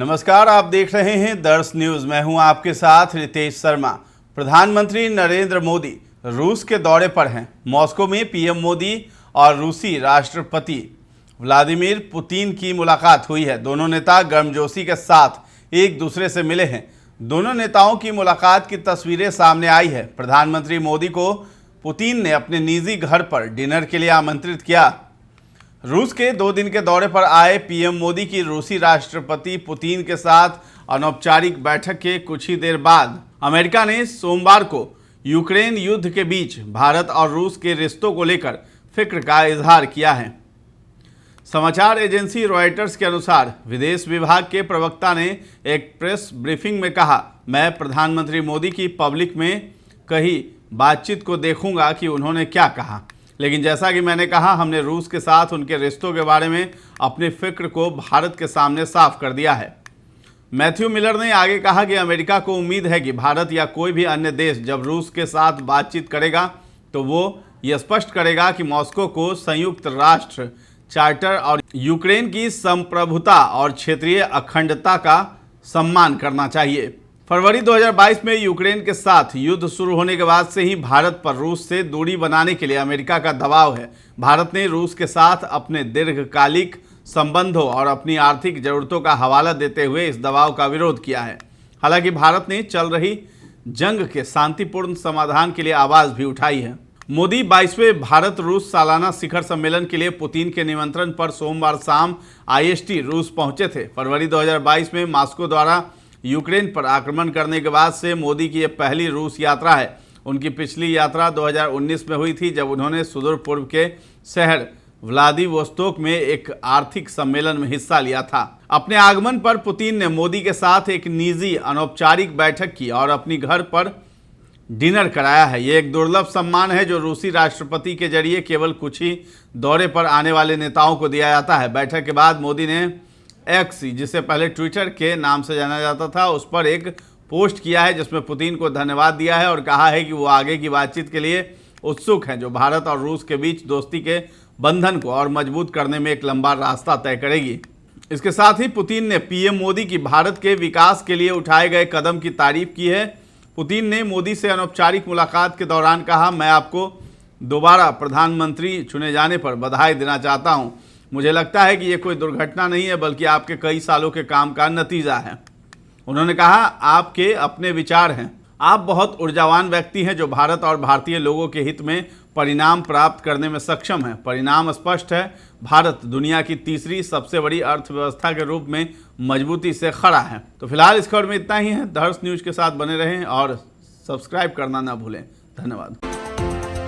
नमस्कार, आप देख रहे हैं दर्श न्यूज। मैं हूं आपके साथ रितेश शर्मा। प्रधानमंत्री नरेंद्र मोदी रूस के दौरे पर हैं। मॉस्को में पीएम मोदी और रूसी राष्ट्रपति व्लादिमीर पुतिन की मुलाकात हुई है। दोनों नेता गर्मजोशी के साथ एक दूसरे से मिले हैं। दोनों नेताओं की मुलाकात की तस्वीरें सामने आई है। प्रधानमंत्री मोदी को पुतिन ने अपने निजी घर पर डिनर के लिए आमंत्रित किया। रूस के 2 दिन के दौरे पर आए पीएम मोदी की रूसी राष्ट्रपति पुतिन के साथ अनौपचारिक बैठक के कुछ ही देर बाद अमेरिका ने सोमवार को यूक्रेन युद्ध के बीच भारत और रूस के रिश्तों को लेकर फिक्र का इजहार किया है। समाचार एजेंसी रॉयटर्स के अनुसार विदेश विभाग के प्रवक्ता ने एक प्रेस ब्रीफिंग में कहा, मैं प्रधानमंत्री मोदी की पब्लिक में कही बातचीत को देखूंगा कि उन्होंने क्या कहा, लेकिन जैसा कि मैंने कहा, हमने रूस के साथ उनके रिश्तों के बारे में अपनी फिक्र को भारत के सामने साफ कर दिया है। मैथ्यू मिलर ने आगे कहा कि अमेरिका को उम्मीद है कि भारत या कोई भी अन्य देश जब रूस के साथ बातचीत करेगा तो वो ये स्पष्ट करेगा कि मॉस्को को संयुक्त राष्ट्र चार्टर और यूक्रेन की संप्रभुता और क्षेत्रीय अखंडता का सम्मान करना चाहिए। फरवरी 2022 में यूक्रेन के साथ युद्ध शुरू होने के बाद से ही भारत पर रूस से दूरी बनाने के लिए अमेरिका का दबाव है। भारत ने रूस के साथ अपने दीर्घकालिक संबंधों और अपनी आर्थिक जरूरतों का हवाला देते हुए इस दबाव का विरोध किया है। हालांकि भारत ने चल रही जंग के शांतिपूर्ण समाधान के लिए आवाज भी उठाई है। मोदी 22वें भारत रूस सालाना शिखर सम्मेलन के लिए पुतिन के निमंत्रण पर सोमवार शाम IST रूस पहुंचे थे। फरवरी 2022 में मॉस्को द्वारा यूक्रेन पर आक्रमण करने के बाद से मोदी की यह पहली रूस यात्रा है। उनकी पिछली यात्रा 2019 में हुई थी, जब उन्होंने सुदूर पूर्व के शहर व्लादिवोस्तोक में एक आर्थिक सम्मेलन में हिस्सा लिया था। अपने आगमन पर पुतिन ने मोदी के साथ एक निजी अनौपचारिक बैठक की और अपनी घर पर डिनर कराया है। ये एक दुर्लभ सम्मान है जो रूसी राष्ट्रपति के जरिए केवल कुछ ही दौरे पर आने वाले नेताओं को दिया जाता है। बैठक के बाद मोदी ने एक्स, जिसे पहले ट्विटर के नाम से जाना जाता था, उस पर एक पोस्ट किया है जिसमें पुतिन को धन्यवाद दिया है और कहा है कि वो आगे की बातचीत के लिए उत्सुक हैं, जो भारत और रूस के बीच दोस्ती के बंधन को और मजबूत करने में एक लंबा रास्ता तय करेगी। इसके साथ ही पुतिन ने पीएम मोदी की भारत के विकास के लिए उठाए गए कदम की तारीफ की है। पुतिन ने मोदी से अनौपचारिक मुलाकात के दौरान कहा, मैं आपको दोबारा प्रधानमंत्री चुने जाने पर बधाई देना चाहता हूं। मुझे लगता है कि ये कोई दुर्घटना नहीं है, बल्कि आपके कई सालों के काम का नतीजा है। उन्होंने कहा, आपके अपने विचार हैं, आप बहुत ऊर्जावान व्यक्ति हैं जो भारत और भारतीय लोगों के हित में परिणाम प्राप्त करने में सक्षम हैं। परिणाम स्पष्ट है, भारत दुनिया की तीसरी सबसे बड़ी अर्थव्यवस्था के रूप में मजबूती से खड़ा है। तो फिलहाल इस खबर में इतना ही है। दर्श न्यूज के साथ बने रहें और सब्सक्राइब करना ना भूलें। धन्यवाद।